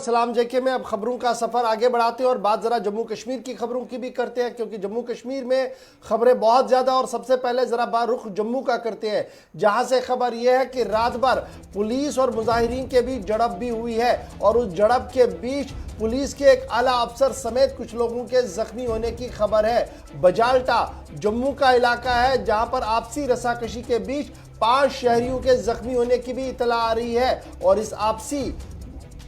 सलाम जेके में अब खबरों का सफर आगे बढ़ाते हैं और बात जरा जम्मू कश्मीर की खबरों की भी करते हैं, क्योंकि जम्मू कश्मीर में खबरें बहुत ज्यादा। और सबसे पहले जरा बारुख जम्मू का करते हैं, जहां से खबर यह है कि रात भर पुलिस और मुजाहिरीन के बीच झड़प भी हुई है और उस झड़प के बीच पुलिस के एक आला अफसर समेत कुछ लोगों के जख्मी होने की खबर है। बजाल्टा जम्मू का इलाका है जहां पर आपसी रसाकशी के बीच 5 शहरियों के जख्मी होने की भी इतला आ रही है। और इस आपसी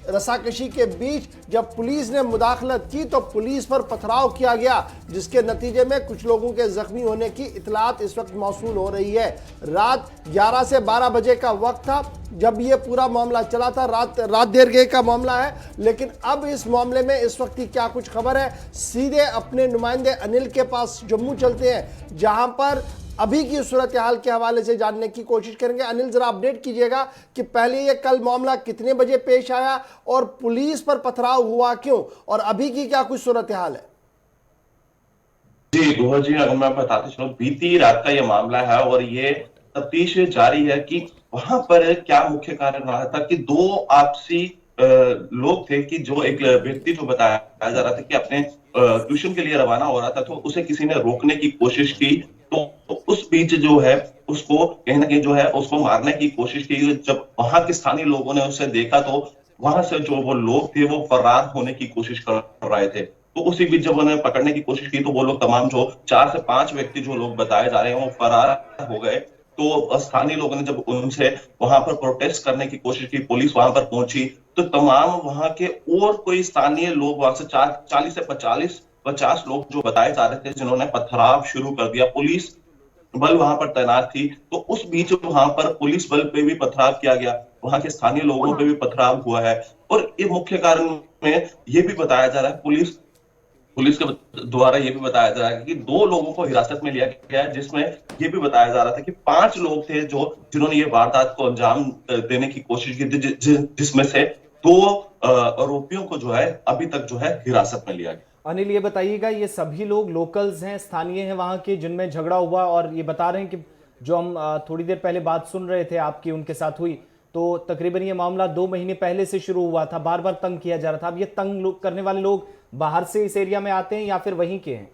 रसाकशी के बीच जब पुलिस ने मुदाखलत की तो पुलिस पर पथराव किया गया, जिसके नतीजे में कुछ लोगों के जख्मी होने की इतलात इस वक्त मौसूल हो रही है। रात 11 से 12 बजे का वक्त था जब यह पूरा मामला चला था। रात देर गए का मामला है, लेकिन अब इस मामले में इस वक्त की क्या कुछ खबर है, सीधे अपने नुमाइंदे अनिल के पास जम्मू चलते हैं, जहां पर अभी की सूरत हाल के हवाले से जानने की कोशिश करेंगे। अनिल, जरा अपडेट कीजिएगा कि पहले ये कल मामला कितने बजे पेश आया और पुलिस पर पथराव हुआ क्यों, और अभी की क्या कुछ सूरत हाल है। जी गुहा जी, अगर मैं बताते चलूं, बीती रात का ये मामला है और ये तफ्तीश जारी है कि वहां पर क्या मुख्य कारण रहा था कि दो आपसी लोग थे कि जो एक व्यक्ति जो बताया जा रहा था कि अपने ट्यूशन के लिए रवाना हो रहा था, तो उसे किसी ने रोकने की कोशिश की। तो उस बीच जो है उसको कहीं ना कहीं जो है उसको मारने की कोशिश की। जब वहां के स्थानीय लोगों ने उसे देखा तो वहां से जो वो लोग थे वो फरार होने की कोशिश कर रहे थे। तो उसी बीच जब उन्होंने पकड़ने की कोशिश की तो वो लोग तमाम जो 4 से 5 व्यक्ति जो लोग बताए जा रहे हैं वो फरार हो गए। तो स्थानीय लोगों ने जब उनसे वहां पर प्रोटेस्ट करने की कोशिश की, पुलिस वहां पर पहुंची, तो तमाम वहां के और कोई स्थानीय लोग वहां से 40 से 50 लोग जो बताए जा रहे थे जिन्होंने पथराव शुरू कर दिया। पुलिस बल वहां पर तैनात थी, तो उस बीच वहां पर पुलिस बल पे भी पथराव किया गया, वहां के स्थानीय लोगों पे भी पथराव हुआ है। और ये मुख्य कारण में ये भी बताया जा रहा है, पुलिस के द्वारा ये भी बताया जा रहा है कि 2 लोगों को हिरासत में लिया गया है, जिसमें ये भी बताया जा रहा था कि 5 लोग थे जिन्होंने ये वारदात को अंजाम देने की कोशिश की थी, जिसमें से 2 आरोपियों को जो है अभी तक जो है हिरासत में लिया गया। अनिल, ये बताइएगा, ये सभी लोग लोकल्स हैं, स्थानीय हैं वहां के, जिनमें झगड़ा हुआ, और ये बता रहे हैं कि जो हम थोड़ी देर पहले बात सुन रहे थे आपकी उनके साथ हुई, तो तकरीबन ये मामला 2 महीने पहले से शुरू हुआ था, बार बार तंग किया जा रहा था। अब ये तंग करने वाले लोग बाहर से इस एरिया में आते हैं या फिर वहीं के हैं?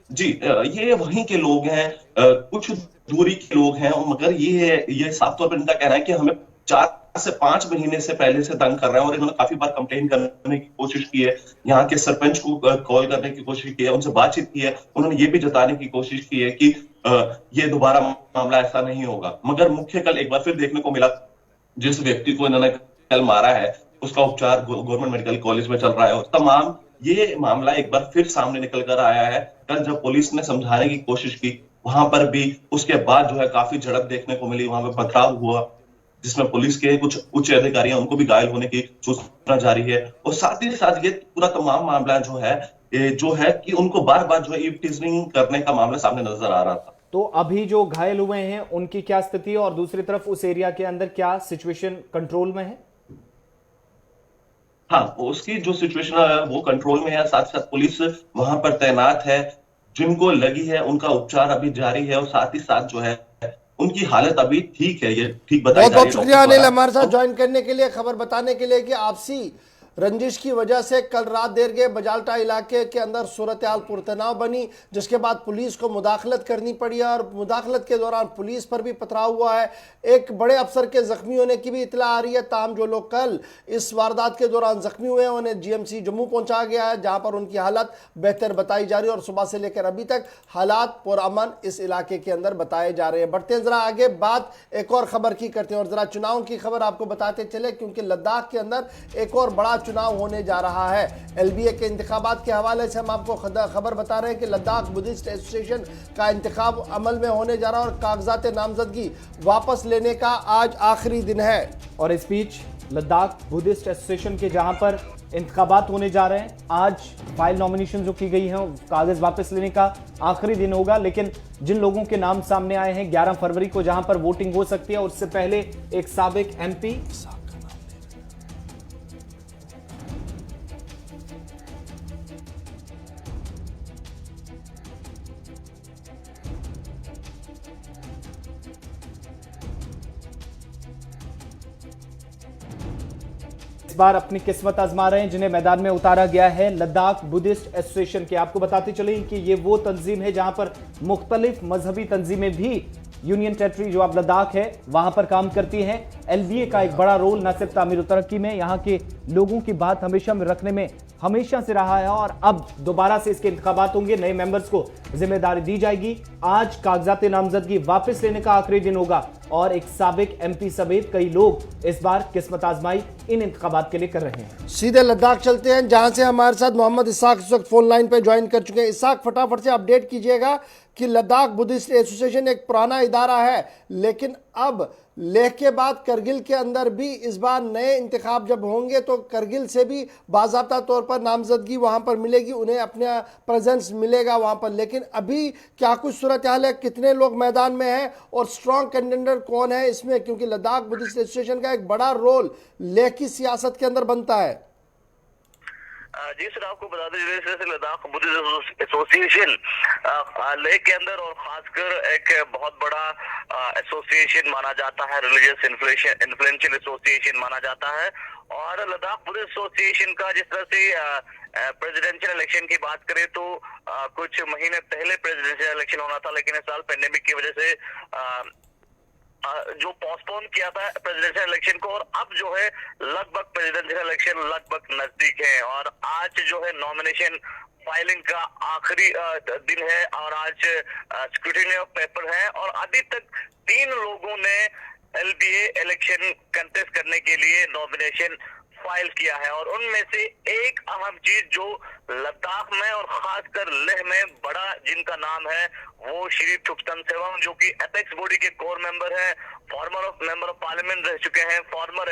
जी, ये वहीं के लोग हैं, कुछ दूरी के लोग हैं, मगर ये साफ तौर पर इनका कहना है कि हमें 4 से 5 महीने से पहले से तंग कर रहे हैं और इन्होंने काफी बार कंप्लेन करने की कोशिश की है, यहाँ के सरपंच को कॉल करने की कोशिश की है, उनसे बातचीत की है। उन्होंने ये भी जताने की कोशिश की है कि ये दोबारा मामला ऐसा नहीं होगा। मगर मुख्य कल एक बार फिर देखने को मिला, जिस व्यक्ति को इन्होंने कल मारा है उसका उपचार गवर्नमेंट मेडिकल कॉलेज में चल रहा है। और तमाम ये मामला एक बार फिर सामने निकल कर आया है। कल जब पुलिस ने समझाने की कोशिश की, वहां पर भी उसके बाद जो है काफी झड़प देखने को मिली, वहां पर पथराव हुआ, जिसमें पुलिस के कुछ उच्च अधिकारी हैं उनको भी घायल होने की सूचना जारी है। और साथ ही साथ ये पूरा तमाम मामला जो है कि उनको बार बार जो है ईव टीजिंग करने का मामला सामने नजर आ रहा था। तो अभी जो घायल हुए हैं उनकी क्या स्थिति है, और दूसरी तरफ उस एरिया के अंदर क्या सिचुएशन कंट्रोल में है? हाँ, उसकी जो सिचुएशन है वो कंट्रोल में है, साथ साथ पुलिस वहां पर तैनात है, जिनको लगी है उनका उपचार अभी जारी है, और साथ ही साथ जो है उनकी हालत अभी ठीक है, ये ठीक बताई बहुत जा रही बहुत है शुक्रिया डॉक्टर अनिल द्वारा। हमारे साथ ज्वाइन करने के लिए, खबर बताने के लिए कि आपसी रंजिश की वजह से कल रात देर गए बजाल्टा इलाके के अंदर सूरत हाल पुरतनाव बनी, जिसके बाद पुलिस को मुदाखलत करनी पड़ी और मुदाखलत के दौरान पुलिस पर भी पथराव हुआ है। एक बड़े अफसर के जख्मी होने की भी इतला आ रही है। ताहम जो लोग कल इस वारदात के दौरान जख्मी हुए हैं उन्हें जीएमसी जम्मू पहुंचाया गया है, जहां पर उनकी हालत बेहतर बताई जा रही है और सुबह से लेकर अभी तक हालात पुरअमन इस इलाके के अंदर बताए जा रहे हैं। बढ़ते हैं जरा आगे, बात एक और खबर की करते हैं और जरा चुनाव की खबर आपको बताते चले, क्योंकि लद्दाख के अंदर एक और बड़ा चुनाव होने जा रहा है। एलबीए के इंतखाबात के हवाले से हम आपको खबर बता रहे हैं कि लद्दाख बुद्धिस्ट एसोसिएशन का इंतखाब अमल में होने जा रहा है और कागजात नामजदगी वापस लेने का आज आखिरी दिन है। और इस बीच लद्दाख बुद्धिस्ट एसोसिएशन के जहां पर इंतखाबात होने जा रहे हैं, आज फाइल नॉमिनेशन जो की गई है कागज वापस लेने का आखिरी दिन होगा। लेकिन जिन लोगों के नाम सामने आए हैं 11 फरवरी को जहां पर वोटिंग हो सकती है, उससे पहले एक साबिक एमपी बार अपनी किस्मत आजमा रहे हैं, जिन्हें मैदान में उतारा गया है लद्दाख बुद्धिस्ट एसोसिएशन के। आपको बताते चले कि ये वो तंजीम है जहां पर मुख्तलिफ मजहबी तंजीमें भी यूनियन टेरिटरी जो अब लद्दाख है वहां पर काम करती हैं। एलबीए का एक बड़ा रोल न सिर्फ तामीर तरक्की में, यहाँ के लोगों की बात हमेशा में रखने में हमेशा से रहा है, और अब दोबारा से इसके इंतखाबात होंगे, नए मेंबर्स को जिम्मेदारी दी जाएगी। आज कागजात नामजदगी वापस लेने का आखिरी दिन होगा और एक साबिक एमपी समेत कई लोग इस बार किस्मत आजमाई इन इंतखाबात के लिए कर रहे हैं। सीधे लद्दाख चलते हैं, जहां से हमारे साथ मोहम्मद इसाक इस वक्त फोन लाइन पे ज्वाइन कर चुके हैं। इसाक, फटाफट से अपडेट कीजिएगा कि लद्दाख बुद्धिस्ट एसोसिएशन एक पुराना इदारा है, लेकिन अब लेह के बाद करगिल के अंदर भी इस बार नए इंतखाब जब होंगे तो करगिल से भी बाज़ाब्ता तौर पर नामजदगी वहां पर मिलेगी, उन्हें अपना प्रेजेंस मिलेगा वहां पर। लेकिन अभी क्या कुछ सूरत हाल है, कितने लोग मैदान में हैं और स्ट्रॉन्ग कंटेंडर कौन है इसमें, क्योंकि लद्दाख बुद्धिस्ट एसोसिएशन का एक बड़ा रोल लेह की सियासत के अंदर बनता है। जी सर, आपको बता दें जैसे लद्दाख बुद्धिस्ट एसोसिएशन लेह के अंदर और खासकर एक बहुत बड़ा एसोसिएशन माना जाता है, रिलीजियस इन्फ्लुएंशियल एसोसिएशन माना जाता है। और लद्दाख बुद्धिस्ट एसोसिएशन का जिस तरह से प्रेसिडेंशियल इलेक्शन की बात करें तो कुछ महीने पहले प्रेसिडेंशियल इलेक्शन होना था, लेकिन इस साल पेंडेमिक की वजह से जो पोस्टपोन किया था प्रेसिडेंशियल इलेक्शन को, और अब जो है लगभग प्रेसिडेंशियल इलेक्शन लगभग नजदीक है। और आज जो है नॉमिनेशन फाइलिंग का आखिरी दिन है और आज स्क्रूटिनी ऑफ पेपर है, और अभी तक 3 लोगों ने एलबीए इलेक्शन कंटेस्ट करने के लिए नॉमिनेशन फाइल किया है। और उनमें से एक अहम चीज जो लद्दाख में और खासकर लेह में बड़ा जिनका नाम है वो श्री थुप्सन सेवांग, जो कि एपेक्स बॉडी के कोर मेंबर है, फॉर्मर मेंबर ऑफ पार्लियामेंट रह चुके हैं, फॉर्मर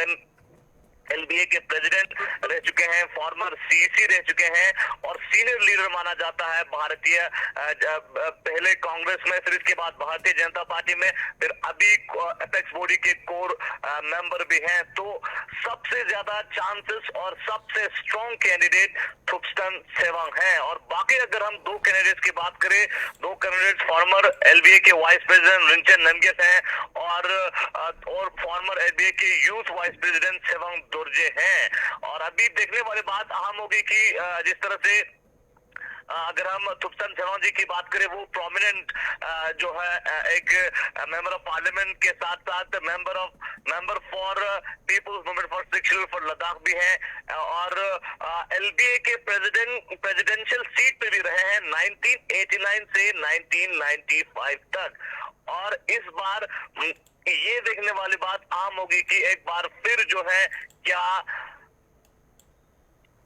एलबीए के प्रेसिडेंट रह चुके हैं, फॉर्मर सीसी रह चुके हैं और सीनियर लीडर माना जाता है भारतीय, पहले कांग्रेस में, फिर इसके बाद भारतीय जनता पार्टी में, फिर अभी एपेक्स बॉडी के कोर मेंबर भी हैं। तो सबसे ज्यादा चांसेस और सबसे स्ट्रॉन्ग कैंडिडेट थुप्सन सेवांग हैं। और बाकी अगर हम 2 कैंडिडेट्स की बात करें, 2 कैंडिडेट फॉर्मर एलबीए के वाइस प्रेसिडेंट रिंचन नमगेस हैं और फॉर्मर एलबीए के यूथ वाइस प्रेसिडेंट सेवांग दुर्जे हैं। और अभी देखने वाली बात अहम होगी कि जिस तरह से अगर हम थुप्सन सेवांग जी की बात करें, वो प्रोमिनेंट जो है एक मेंबर ऑफ पार्लियामेंट के साथ साथ member for people's movement for sexual for Ladakh भी हैं, और एलबीए के प्रेसिडेंशियल सीट पे भी रहे हैं 1989 से 1995 तक। और इस बार ये देखने वाली बात आम होगी कि एक बार फिर जो है क्या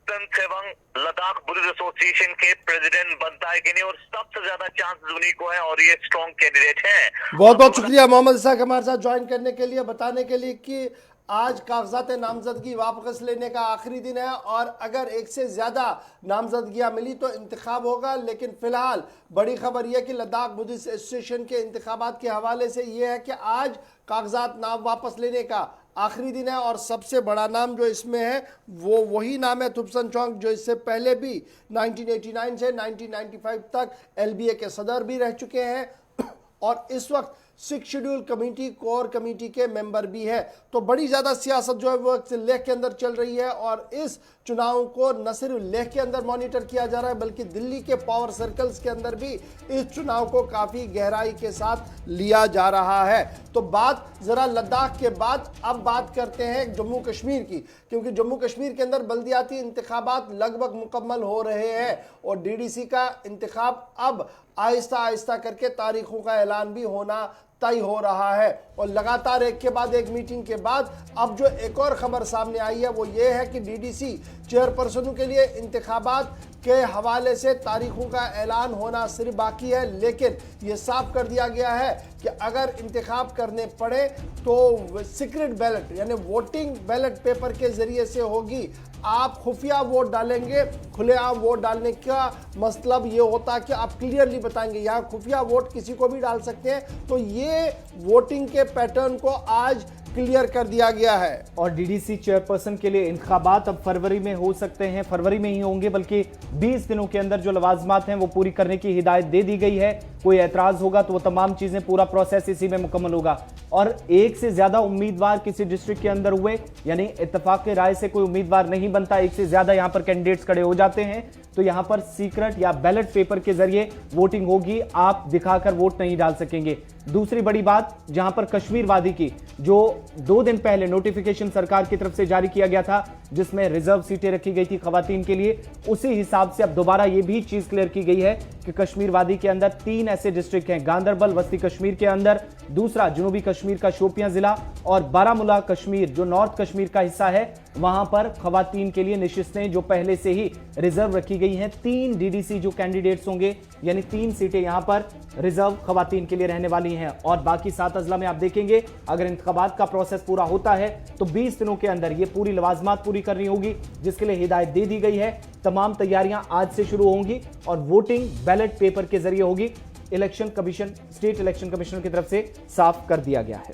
सेवांग लद्दाख बुद्धिस्ट एसोसिएशन के प्रेसिडेंट बनता है कि नहीं, और सबसे ज्यादा चांस उन्हीं को है और ये स्ट्रॉन्ग कैंडिडेट हैं। बहुत बहुत शुक्रिया मोहम्मद इसाक हमारे साथ ज्वाइन करने के लिए, बताने के लिए कि आज कागजात नामजदगी वापस लेने का आखिरी दिन है और अगर एक से ज़्यादा नामजदगियाँ मिली तो इंतखाब होगा। लेकिन फ़िलहाल बड़ी खबर यह कि लद्दाख बुद्धिस्ट एसोसिएशन के इंतखाबात के हवाले से ये है कि आज कागजात नाम वापस लेने का आखिरी दिन है और सबसे बड़ा नाम जो इसमें है वो वही नाम है थुप्सन सेवांग, जो इससे पहले भी 1989 से 1995 तक एलबीए के सदर भी रह चुके हैं और इस वक्त 6 शेड्यूल कमेटी कोर कमेटी के मेंबर भी है। तो बड़ी ज़्यादा सियासत जो है वो लेह के अंदर चल रही है और इस चुनाव को न सिर्फ लेह के अंदर मॉनिटर किया जा रहा है बल्कि दिल्ली के पावर सर्कल्स के अंदर भी इस चुनाव को काफ़ी गहराई के साथ लिया जा रहा है। तो बात ज़रा लद्दाख के बाद अब बात करते हैं जम्मू कश्मीर की, क्योंकि जम्मू कश्मीर के अंदर बल्दियाती इंतखाबात लगभग मुकम्मल हो रहे हैं और डीडीसी का इंतखाब अब आहिस्ता आहिस्ता करके तारीखों का ऐलान भी होना तय हो रहा है। और लगातार एक के बाद एक मीटिंग के बाद अब जो एक और खबर सामने आई है वो ये है कि डीडीसी चेयरपर्सनों के लिए इंतखाबात के हवाले से तारीखों का ऐलान होना सिर्फ बाकी है, लेकिन ये साफ कर दिया गया है कि अगर इंतखाब करने पड़े तो सीक्रेट बैलेट यानी वोटिंग बैलेट पेपर के ज़रिए से होगी। आप खुफिया वोट डालेंगे, खुलेआम वोट डालने का मतलब ये होता है कि आप क्लियरली बताएंगे यहाँ खुफिया वोट किसी को भी डाल सकते हैं। तो ये वोटिंग के पैटर्न को आज क्लियर कर दिया गया है। और डीडीसी चेयरपर्सन के लिए इंतखाबात अब फरवरी में हो सकते हैं, फरवरी में ही होंगे, बल्कि 20 दिनों के अंदर जो लवाजमात हैं वो पूरी करने की हिदायत दे दी गई है। कोई एतराज होगा तो वो तमाम चीजें, पूरा प्रोसेस इसी में मुकम्मल होगा। और एक से ज्यादा उम्मीदवार किसी डिस्ट्रिक्ट के अंदर हुए, यानी इत्तेफाक की राय से कोई उम्मीदवार नहीं बनता, एक से ज्यादा यहां पर कैंडिडेट्स खड़े हो जाते हैं, तो यहां पर सीक्रेट या बैलेट पेपर के जरिए वोटिंग होगी, आप दिखाकर वोट नहीं डाल सकेंगे। दूसरी बड़ी बात, जहां पर कश्मीर वादी की जो 2 दिन पहले नोटिफिकेशन सरकार की तरफ से जारी किया गया था, जिसमें रिजर्व सीटें रखी गई थी खवातीन के लिए, उसी हिसाब से अब दोबारा यह भी चीज क्लियर की गई है कि कश्मीर वादी के अंदर 3 ऐसे डिस्ट्रिक्ट हैं, गांदरबल वस्ती कश्मीर के अंदर, दूसरा जनूबी कश्मीर का शोपियां जिला, और बारामूला कश्मीर जो नॉर्थ कश्मीर का हिस्सा है, वहां पर खवातीन के लिए निशिस्तें जो पहले से ही रिजर्व रखी गई हैं। 3 डीडीसी जो कैंडिडेट्स होंगे, यानी 3 सीटें यहां पर रिजर्व खवातीन के लिए रहने वाली हैं। और बाकी 7 अजला में आप देखेंगे, अगर इंतखाबात का प्रोसेस पूरा होता है तो 20 दिनों के अंदर ये पूरी लवाजमात पूरी करनी होगी, जिसके लिए हिदायत दे दी गई है। तमाम तैयारियां आज से शुरू होंगी और वोटिंग बैलेट पेपर के जरिए होगी। Election commission, state election commissioner की तरफ से साफ कर दिया गया है।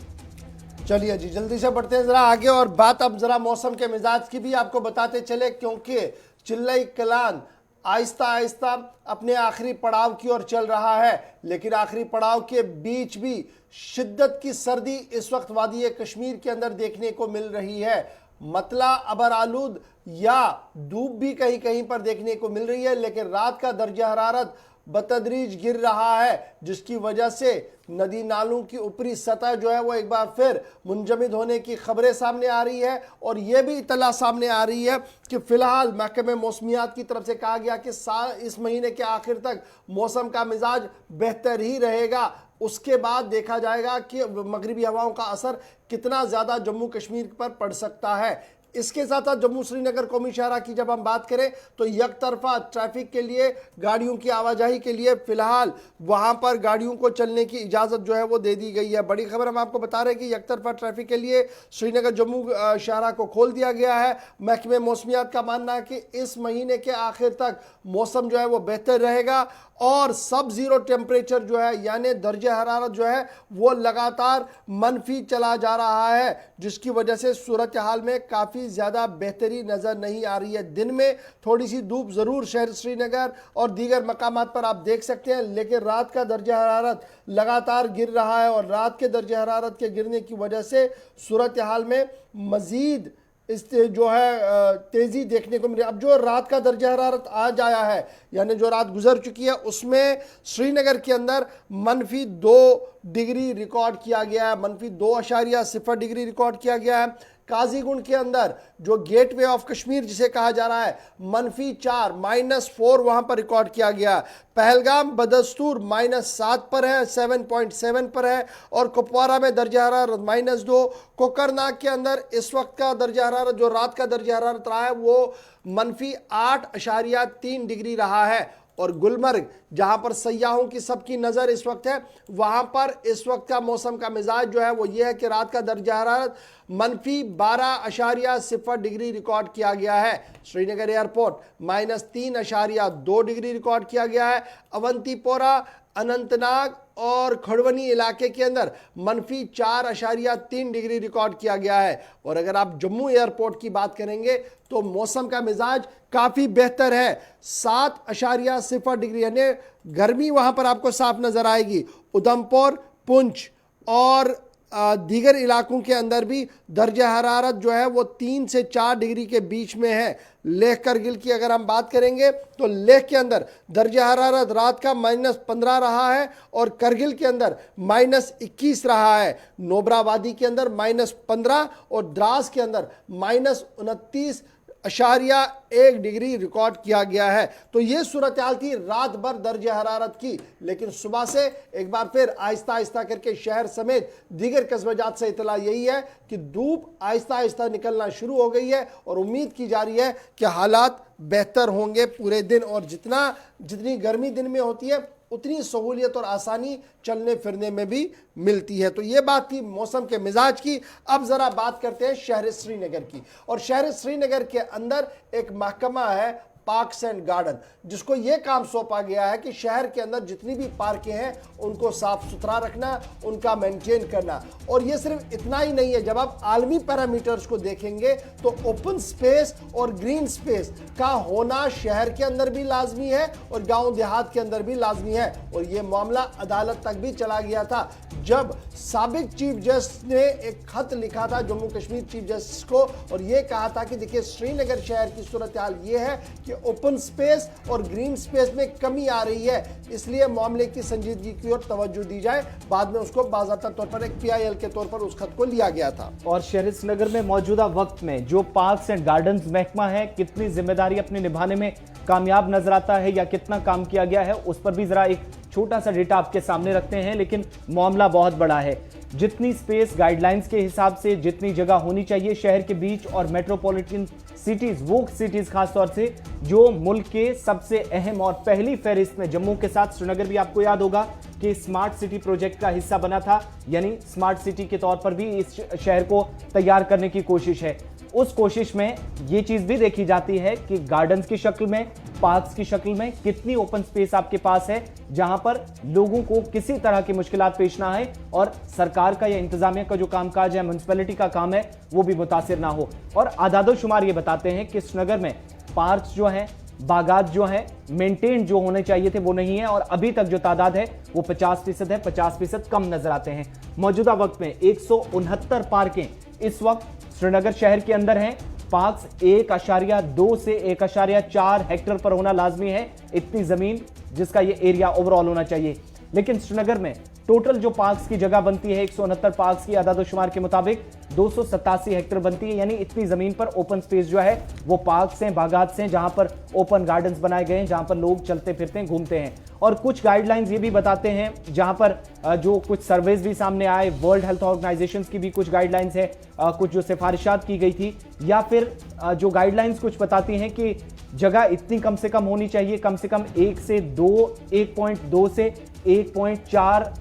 चलिए जी, जल्दी से बढ़ते हैं जरा आगे, और बात अब जरा मौसम के मिजाज की भी आपको बताते चले, क्योंकि चिल्लई कलान आहिस्ता आहिस्ता अपने आखिरी पड़ाव की ओर चल रहा है। लेकिन आखिरी पड़ाव के बीच भी शिद्दत की सर्दी इस वक्त वादी कश्मीर के अंदर देखने को मिल रही है। मतला अबर आलूद या धूप भी कहीं कहीं पर देखने को मिल रही है, लेकिन रात का दर्जा हरारत बतदरीज गिर रहा है, जिसकी वजह से नदी नालों की ऊपरी सतह जो है वो एक बार फिर मुंजमद होने की खबरें सामने आ रही है। और यह भी इतला सामने आ रही है कि फिलहाल महकमे मौसमियात की तरफ से कहा गया कि इस महीने के आखिर तक मौसम का मिजाज बेहतर ही रहेगा। उसके बाद देखा जाएगा कि मगरिबी हवाओं का असर कितना ज़्यादा जम्मू कश्मीर पर पड़ सकता है। इसके साथ साथ जम्मू श्रीनगर कौमी शाहरा की जब हम बात करें तो एक तरफा ट्रैफिक के लिए, गाड़ियों की आवाजाही के लिए फिलहाल वहां पर गाड़ियों को चलने की इजाज़त जो है वो दे दी गई है। बड़ी खबर हम आपको बता रहे हैं कि एक तरफा ट्रैफिक के लिए श्रीनगर जम्मू शाहरा को खोल दिया गया है। महकमे मौसमियात का मानना है कि इस महीने के आखिर तक मौसम जो है वो बेहतर रहेगा और सब जीरो टेम्परेचर जो है, यानी दर्जा हरारत जो है वो लगातार मनफी चला जा रहा है, जिसकी वजह से सूरत हाल में काफ़ी ज़्यादा बेहतरी नज़र नहीं आ रही है। दिन में थोड़ी सी धूप ज़रूर शहर श्रीनगर और दीगर मकामात पर आप देख सकते हैं, लेकिन रात का दर्जा हरारत लगातार गिर रहा है और रात के दर्जा हरारत के गिरने की वजह से सूरत हाल में मज़ीद इस जो है तेज़ी देखने को मिली। अब जो रात का दर्जा हरारत आज आया है, यानी जो रात गुजर चुकी है, उसमें श्रीनगर के अंदर -2 डिग्री रिकॉर्ड किया गया है, -2.0 डिग्री रिकॉर्ड किया गया है। काजीगुंड के अंदर जो गेटवे ऑफ कश्मीर जिसे कहा जा रहा है, -4 -4 वहां पर रिकॉर्ड किया गया। पहलगाम बदस्तूर -7 पर है, 7.7 पर है, और कुपवारा में दर्जा हरारत -2। कोकरनाग के अंदर इस वक्त का दर्जा हरारत, जो रात का दर्जा हरारत रहा है, वो -8.3 डिग्री रहा है। और गुलमर्ग जहां पर सयाहों की सबकी नज़र इस वक्त है, वहां पर इस वक्त का मौसम का मिजाज जो है वो ये है कि रात का दर्जा हरारत -12.0 डिग्री रिकॉर्ड किया गया है। श्रीनगर एयरपोर्ट -3.2 डिग्री रिकॉर्ड किया गया है। अवंतीपोरा, अनंतनाग और खड़वनी इलाके के अंदर -4.3 डिग्री रिकॉर्ड किया गया है। और अगर आप जम्मू एयरपोर्ट की बात करेंगे तो मौसम का मिजाज काफ़ी बेहतर है, 7.0 डिग्री, यानी गर्मी वहाँ पर आपको साफ नज़र आएगी। उधमपुर, पुंछ और दीगर इलाकों के अंदर भी दर्जा हरारत जो है वो 3 से 4 डिग्री के बीच में है। लेह करगिल की अगर हम बात करेंगे तो लेह के अंदर दर्जा हरारत रात का -15 रहा है और करगिल के अंदर -21 रहा है। नोबरा वादी के अंदर -15 और द्रास के अंदर -29.1 डिग्री रिकॉर्ड किया गया है। तो ये सूरत हाल थी रात भर दर्जा हरारत की, लेकिन सुबह से एक बार फिर आहिस्ता आहिस्ता करके शहर समेत दीगर कस्बजात से इतला यही है कि धूप आहिस्ता आहिस्ता निकलना शुरू हो गई है और उम्मीद की जा रही है कि हालात बेहतर होंगे पूरे दिन, और जितनी गर्मी दिन में होती है उतनी सहूलियत और आसानी चलने फिरने में भी मिलती है। तो ये बात थी मौसम के मिजाज की। अब ज़रा बात करते हैं शहर श्रीनगर की, और शहर श्रीनगर के अंदर एक महकमा है पार्क्स एंड गार्डन, जिसको ये काम सौंपा गया है कि शहर के अंदर जितनी भी पार्कें हैं उनको साफ सुथरा रखना, उनका मेंटेन करना। और ये सिर्फ इतना ही नहीं है, जब आप आलमी पैरामीटर्स को देखेंगे तो ओपन स्पेस और ग्रीन स्पेस का होना शहर के अंदर भी लाजमी है और गांव देहात के अंदर भी लाजमी है। और ये मामला अदालत तक भी चला गया था, जब साबिक चीफ जस्टिस ने एक खत लिखा था जम्मू कश्मीर चीफ जस्टिस को और यह कहा था कि देखिए श्रीनगर शहर की सूरत हाल ये है कि ओपन स्पेस और ग्रीन स्पेस में कमी आ रही है, इसलिए मामले की संजीदगी की ओर तवज्जो दी जाए। बाद में उसको बाज़ाब्ता तौर पर एक PIL के तौर पर उस खत को लिया गया था। और शहर श्रीनगर में मौजूदा वक्त में जो पार्क्स एंड गार्डन्स महकमा है, कितनी जिम्मेदारी अपने निभाने में कामयाब नजर आता है या कितना काम किया गया है, उस पर भी जरा एक छोटा सा डेटा आपके सामने रखते हैं। लेकिन मामला बहुत बड़ा है। जितनी स्पेस गाइडलाइंस के हिसाब से जितनी जगह होनी चाहिए शहर के बीच और मेट्रोपॉलिटन सिटीज, वो सिटीज खासतौर से जो मुल्क के सबसे अहम और पहली फहरिस्त में जम्मू के साथ श्रीनगर भी आपको याद होगा कि स्मार्ट सिटी प्रोजेक्ट का हिस्सा बना था, यानी स्मार्ट सिटी के तौर पर भी इस शहर को तैयार करने की कोशिश है। उस कोशिश में ये चीज भी देखी जाती है कि गार्डन्स की शक्ल में, पार्क्स की शक्ल में कितनी ओपन स्पेस आपके पास है जहां पर लोगों को किसी तरह की मुश्किलात पेश ना आए और सरकार का या इंतजामिया का जो कामकाज है, म्युनिसिपैलिटी का काम है, वो भी मुतासिर ना हो। और आदादोशुमार ये बताते हैं कि श्रीनगर में पार्क्स जो हैं, बागात जो है, मेंटेन जो होने चाहिए थे वो नहीं है और अभी तक जो तादाद है वो 50% है, 50% कम नजर आते हैं। मौजूदा वक्त में 169 पार्कें इस वक्त श्रीनगर शहर के अंदर हैं। पार्क्स 1.2 से 1.4 हेक्टेयर पर होना लाजमी है, इतनी जमीन जिसका ये एरिया ओवरऑल होना चाहिए। लेकिन श्रीनगर में टोटल जो पार्क्स की जगह बनती है 169 पार्क्स की आदादोशुमार के मुताबिक 287 हेक्टेयर बनती है, यानी इतनी जमीन पर ओपन स्पेस जो है वो पार्क्स हैं, बागात हैं, जहां पर ओपन गार्डन्स बनाए गए हैं, जहां पर लोग चलते फिरते हैं, घूमते हैं। और कुछ गाइडलाइंस ये भी बताते हैं, जहां पर जो कुछ सर्वेज भी सामने आए, वर्ल्ड हेल्थ ऑर्गेनाइजेशन की भी कुछ गाइडलाइंस है, कुछ जो सिफारिशात की गई थी, या फिर जो गाइडलाइंस कुछ बताती हैं कि जगह इतनी कम से कम होनी चाहिए, कम से कम 1.2 से 1.4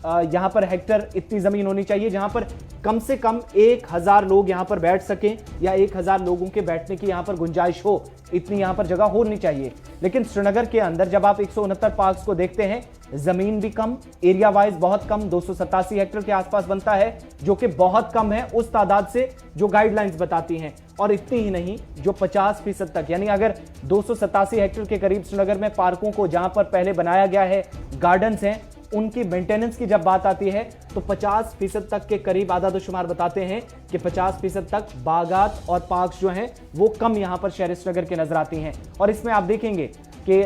यहां पर हेक्टर इतनी जमीन होनी चाहिए जहां पर कम से कम 1000 लोग यहां पर बैठ सकें या 1000 लोगों के बैठने की यहां पर गुंजाइश हो, इतनी यहां पर जगह होनी चाहिए। लेकिन श्रीनगर के अंदर जब आप 169 पार्क्स को देखते हैं, जमीन भी कम, एरिया वाइज बहुत कम, 287 हेक्टर के आसपास बनता है, जो कि बहुत कम है उस तादाद से जो गाइडलाइंस बताती हैं। और इतनी ही नहीं, जो 50% तक, यानी अगर 287 हेक्टर के करीब श्रीनगर में पार्कों को जहां पर पहले बनाया गया है, गार्डन्स हैं, उनकी मेंटेनेंस की जब बात आती है तो 50% तक के करीब आदादोशुमार बताते हैं कि 50% तक बागात और पार्क्स जो हैं वो कम यहां पर शहर श्रीनगर के नजर आती हैं। और इसमें आप देखेंगे कि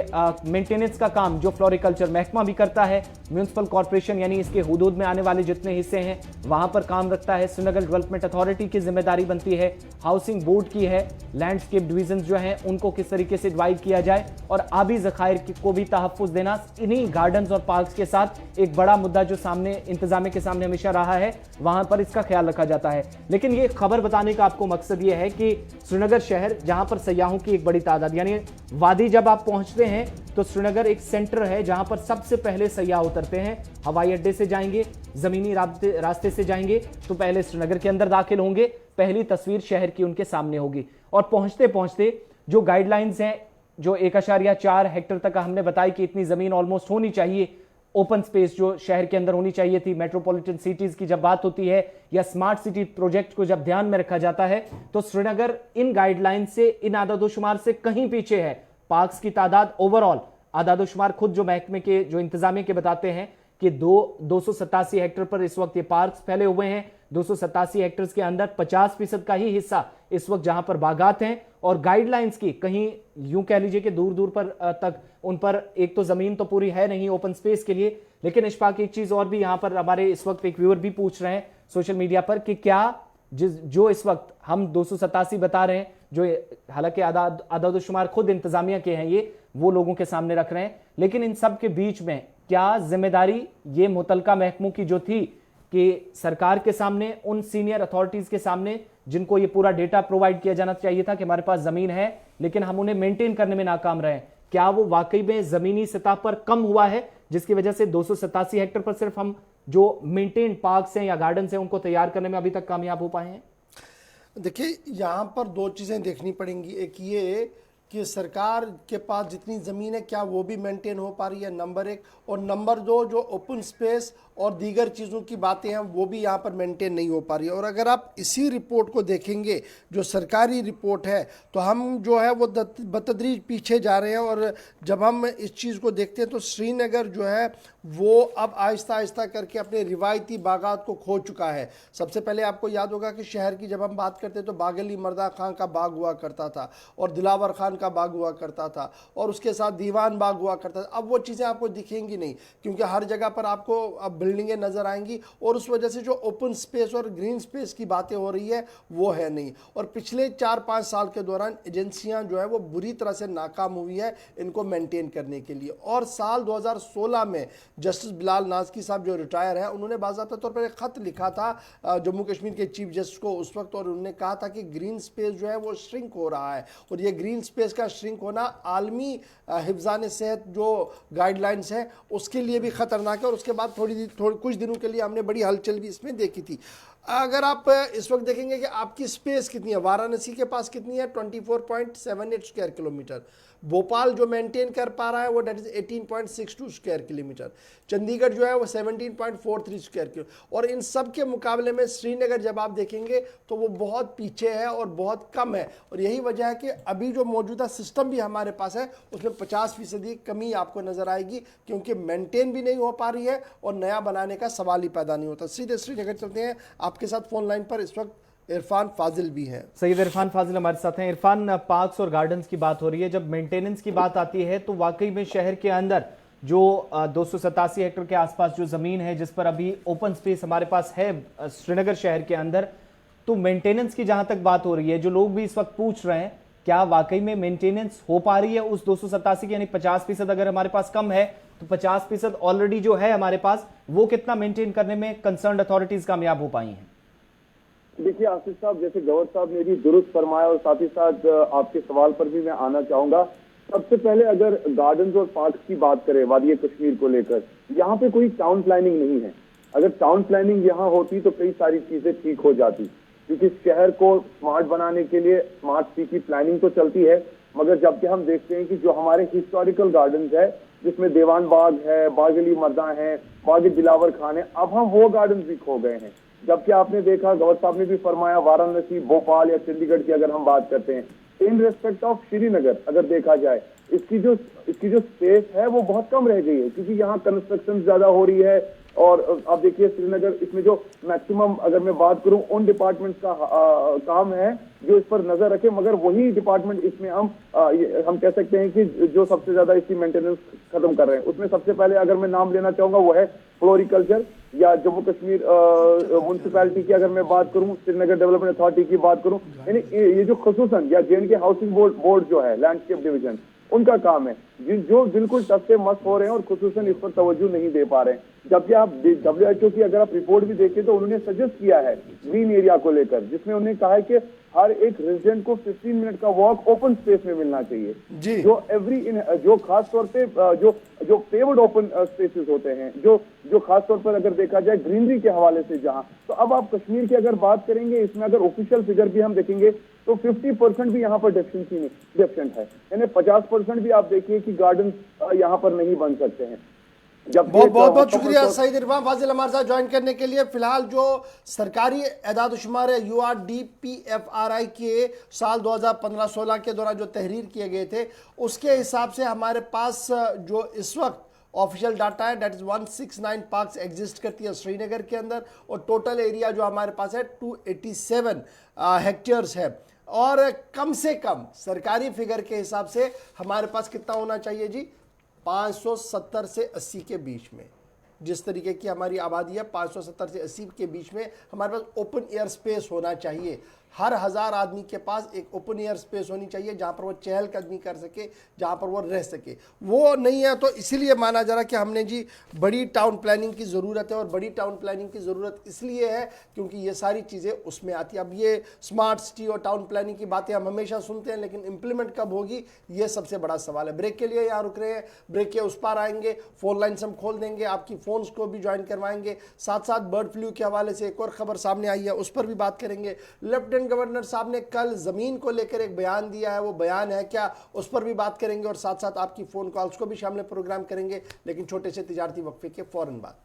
मेंटेनेंस का काम जो फ्लोरिकल्चर महकमा भी करता है, म्युनिसिपल कॉर्पोरेशन यानी इसके हुदूद में आने वाले जितने हिस्से हैं वहां पर काम रखता है, श्रीनगर डेवलपमेंट अथॉरिटी की जिम्मेदारी बनती है, हाउसिंग बोर्ड की है, लैंडस्केप डिवीजन जो हैं उनको किस तरीके से डिवाइड किया जाए और आबी ज़खायर को भी तहफ़्फ़ुज़ देना। इन्हीं गार्डन्स और पार्क्स के साथ एक बड़ा मुद्दा जो सामने इंतजामिया के सामने हमेशा रहा है, वहां पर इसका ख्याल रखा जाता है। लेकिन ये खबर बताने का आपको मकसद ये है कि श्रीनगर शहर जहां पर सयाहों की एक बड़ी तादाद, यानी वादी जब आप पहुंचते हैं तो श्रीनगर एक सेंटर है जहां पर सबसे पहले सयाह उतरते हैं। हवाई अड्डे से जाएंगे, जमीनी रास्ते से जाएंगे तो पहले श्रीनगर के अंदर दाखिल होंगे, पहली तस्वीर शहर की उनके सामने होगी। और पहुंचते पहुंचते जो गाइडलाइंस हैं, जो 1.4 हेक्टर तक हमने बताई कि इतनी जमीन ऑलमोस्ट होनी चाहिए, ओपन स्पेस जो शहर के अंदर होनी चाहिए थी, मेट्रोपॉलिटन सिटीज की जब बात होती है या स्मार्ट सिटी प्रोजेक्ट को जब ध्यान में रखा जाता है तो श्रीनगर इन गाइडलाइन से, इन आदादोशुमार से कहीं पीछे है। पार्क्स की तादाद ओवरऑल आदादोशुमार खुद जो महकमे के जो इंतजामिया के बताते हैं कि 287 हेक्टर पर इस वक्त ये पार्क्स फैले हुए हैं। 287 हेक्टर्स के अंदर 50% का ही हिस्सा इस वक्त जहां पर बागात हैं और गाइडलाइंस की कहीं यूं कह लीजिए कि दूर दूर पर तक उन पर एक तो जमीन तो पूरी है नहीं ओपन स्पेस के लिए। लेकिन इशफाक एक चीज और भी यहां पर हमारे इस वक्त एक व्यूअर भी पूछ रहे हैं सोशल मीडिया पर कि क्या जो इस वक्त हम 287 बता रहे हैं, जो हालांकि आदादोशुमार खुद इंतजामिया के हैं, ये वो लोगों के सामने रख रहे हैं, लेकिन इन सब के बीच में क्या जिम्मेदारी ये मुतलका महकमों की जो थी कि सरकार के सामने, उन सीनियर अथॉरिटीज के सामने जिनको ये पूरा डेटा प्रोवाइड किया जाना चाहिए था कि हमारे पास जमीन है लेकिन हम उन्हें मेंटेन करने में नाकाम रहे, क्या वो वाकई में जमीनी सतह पर कम हुआ है जिसकी वजह से 287 हेक्टर पर सिर्फ हम जो मेंटेन पार्क्स हैं या गार्डन्स हैं उनको तैयार करने में अभी तक कामयाब हो पाए हैं? देखिए, यहाँ पर दो चीज़ें देखनी पड़ेंगी। एक ये कि सरकार के पास जितनी ज़मीन है क्या वो भी मेंटेन हो पा रही है, नंबर एक। और नंबर दो, जो ओपन स्पेस और दीगर चीज़ों की बातें हैं वो भी यहाँ पर मेंटेन नहीं हो पा रही है। और अगर आप इसी रिपोर्ट को देखेंगे, जो सरकारी रिपोर्ट है, तो हम जो है वो बतदरीज पीछे जा रहे हैं। और जब हम इस चीज़ को देखते हैं तो श्रीनगर जो है वो अब आहिस्ता आहिस्ता करके अपने रिवायती बागात को खो चुका है। सबसे पहले आपको याद होगा कि शहर की जब हम बात करते हैं तो बागली मर्दा खां का बाग हुआ करता था और दिलावर खान का बाग हुआ करता था और उसके साथ दीवान बाग हुआ करता था। अब वो चीज़ें आपको दिखेंगी नहीं, क्योंकि हर जगह पर आपको अब बिल्डिंगें नज़र आएंगी और उस वजह से जो ओपन स्पेस और ग्रीन स्पेस की बातें हो रही है वो है नहीं। और पिछले 4-5 साल के दौरान एजेंसियां जो है वो बुरी तरह से नाकाम हुई है इनको मेंटेन करने के लिए। और साल 2016 में जस्टिस बिलाल नाज़की साहब जो रिटायर है, उन्होंने बाज़ाब्ता तौर पर एक ख़त लिखा था जम्मू कश्मीर के चीफ जस्टिस को उस वक्त, और उन्होंने कहा था कि ग्रीन स्पेस जो है वो श्रिंक हो रहा है और ये ग्रीन स्पेस का श्रिंक होना आलमी हिफ्ज़ान सेहत जो गाइडलाइंस है उसके लिए भी ख़तरनाक है। और उसके बाद कुछ दिनों के लिए हमने बड़ी हलचल भी इसमें देखी थी। अगर आप इस वक्त देखेंगे कि आपकी स्पेस कितनी है, वाराणसी के पास कितनी है, 24.78 स्क्वायर किलोमीटर। भोपाल जो मेंटेन कर पा रहा है वो that is 18.62 square kilometre. Chandigarh जो है वो 17.43 स्क्वायर किलो। और इन सब के मुकाबले में श्रीनगर जब आप देखेंगे तो वो बहुत पीछे है और बहुत कम है। और यही वजह है कि अभी जो मौजूदा सिस्टम भी हमारे पास है उसमें 50% कमी आपको नज़र आएगी, क्योंकि मेंटेन भी नहीं हो पा रही है और नया बनाने का सवाल ही पैदा नहीं होता। सीधे श्रीनगर चलते हैं, आपके साथ फोन लाइन पर इस वक्त इरफान फाजिल भी हैं। सैयद इरफान फाजिल हमारे साथ हैं। इरफान, पार्क्स और गार्डन्स की बात हो रही है, जब मेंटेनेंस की बात आती है तो वाकई में शहर के अंदर जो 287 हेक्टेयर के आसपास जो जमीन है जिस पर अभी ओपन स्पेस हमारे पास है श्रीनगर शहर के अंदर, तो मेंटेनेंस की जहां तक बात हो रही है, जो लोग भी इस वक्त पूछ रहे हैं क्या वाकई में मेंटेनेंस हो पा रही है उस 287 की, यानी 50% अगर हमारे पास कम है तो 50% ऑलरेडी जो है हमारे पास, वो कितना मेंटेन करने में कंसर्न अथॉरिटीज कामयाब हो पाई हैं? देखिए आसिफ साहब, जैसे गौर साहब ने भी दुरुस्त फरमाया और साथ ही साथ आपके सवाल पर भी मैं आना चाहूंगा। सबसे पहले अगर गार्डन्स और पार्क्स की बात करें वादी कश्मीर को लेकर, यहाँ पे कोई टाउन प्लानिंग नहीं है। अगर टाउन प्लानिंग यहाँ होती तो कई सारी चीजें ठीक हो जाती, क्योंकि शहर को स्मार्ट बनाने के लिए स्मार्ट सिटी प्लानिंग तो चलती है, मगर जबकि हम देखते हैं कि जो हमारे हिस्टोरिकल गार्डन्स है जिसमें देवान बाग है, बागली मर्दा है, बाग दिलावर खान है, अब हम वो गार्डन भी खो गए हैं। जबकि आपने देखा, गौर साहब ने भी फरमाया, वाराणसी, भोपाल या चंडीगढ़ की अगर हम बात करते हैं, इन रेस्पेक्ट ऑफ श्रीनगर अगर देखा जाए, इसकी जो स्पेस है वो बहुत कम रह गई है, क्योंकि यहाँ कंस्ट्रक्शन ज्यादा हो रही है। और अब देखिए श्रीनगर, इसमें जो मैक्सिमम अगर मैं बात करूं उन डिपार्टमेंट्स का काम है जो इस पर नजर रखे, मगर वही डिपार्टमेंट इसमें हम कह सकते हैं कि जो सबसे ज्यादा इसकी मेंटेनेंस खत्म कर रहे हैं। उसमें सबसे पहले अगर मैं नाम लेना चाहूंगा वो है फ्लोरिकल्चर, या जम्मू कश्मीर म्यूनसिपैलिटी की अगर मैं बात करूं, श्रीनगर डेवलपमेंट अथॉरिटी की बात करूं, यानी ये जो खुसूसन या जे हाउसिंग बोर्ड जो है, लैंडस्केप डिवीजन, उनका काम है जो बिल्कुल टस से मस्त हो रहे हैं और खुसूसन इस पर तवज्जो नहीं दे पा रहे हैं। जबकि आप WHO की अगर आप रिपोर्ट भी देखें तो उन्होंने सजेस्ट किया है ग्रीन एरिया को लेकर, जिसमें उन्होंने कहा है कि हर एक रेजिडेंट को 15 मिनट का वॉक ओपन स्पेस में मिलना चाहिए, जो खास तौर पे जो पेवर्ड ओपन स्पेसेस होते हैं, जो खास तौर पर अगर देखा जाए ग्रीनरी के हवाले से जहां, तो अब आप कश्मीर की अगर बात करेंगे, इसमें अगर ऑफिशियल फिगर भी हम देखेंगे तो 50% भी यहाँ पर डेफिशिएंट है, यानी 50% भी आप देखिए कि गार्डन यहाँ पर नहीं बन सकते हैं। बहुत बहुत शुक्रिया सईद इरफान फाजिल हमारे साथ ज्वाइन करने के लिए। फिलहाल जो सरकारी एदाद-ओ-शुमार है URDPFRI के साल 2015-16 के दौरान जो तहरीर किए गए थे, उसके हिसाब से हमारे पास जो इस वक्त ऑफिशियल डाटा है, डेट इज 169 पार्क्स एग्जिस्ट करती है श्रीनगर के अंदर, और टोटल एरिया जो हमारे पास है 287 हेक्टेयर्स है। और कम से कम सरकारी फिगर के हिसाब से हमारे पास कितना होना चाहिए जी, 570 से 80 के बीच में। जिस तरीके की हमारी आबादी है, 570 से 80 के बीच में हमारे पास ओपन एयर स्पेस होना चाहिए। हर 1000 आदमी के पास एक ओपन एयर स्पेस होनी चाहिए जहां पर वो चहलकदमी कर सके, जहां पर वो रह सके। वो नहीं है तो इसीलिए माना जा रहा कि हमने जी बड़ी टाउन प्लानिंग की ज़रूरत है। और बड़ी टाउन प्लानिंग की ज़रूरत इसलिए है क्योंकि ये सारी चीज़ें उसमें आती हैं। अब ये स्मार्ट सिटी और टाउन प्लानिंग की बातें हम हमेशा सुनते हैं, लेकिन इम्प्लीमेंट कब होगी ये सबसे बड़ा सवाल है। ब्रेक के लिए यहाँ रुक रहे हैं, ब्रेक के उस पार आएंगे, फ़ोन लाइन्स हम खोल देंगे, आपकी फ़ोन्स को भी ज्वाइन करवाएंगे। साथ साथ बर्ड फ्लू के हवाले से एक और खबर सामने आई है, उस पर भी बात करेंगे। लेफ्टिनेंट लेफ्टिनेंट गवर्नर साहब ने कल जमीन को लेकर एक बयान दिया है, वो बयान है क्या, उस पर भी बात करेंगे और साथ साथ आपकी फोन कॉल्स को भी शामिल प्रोग्राम करेंगे, लेकिन छोटे से तिजारती वक्फे के फौरन बाद।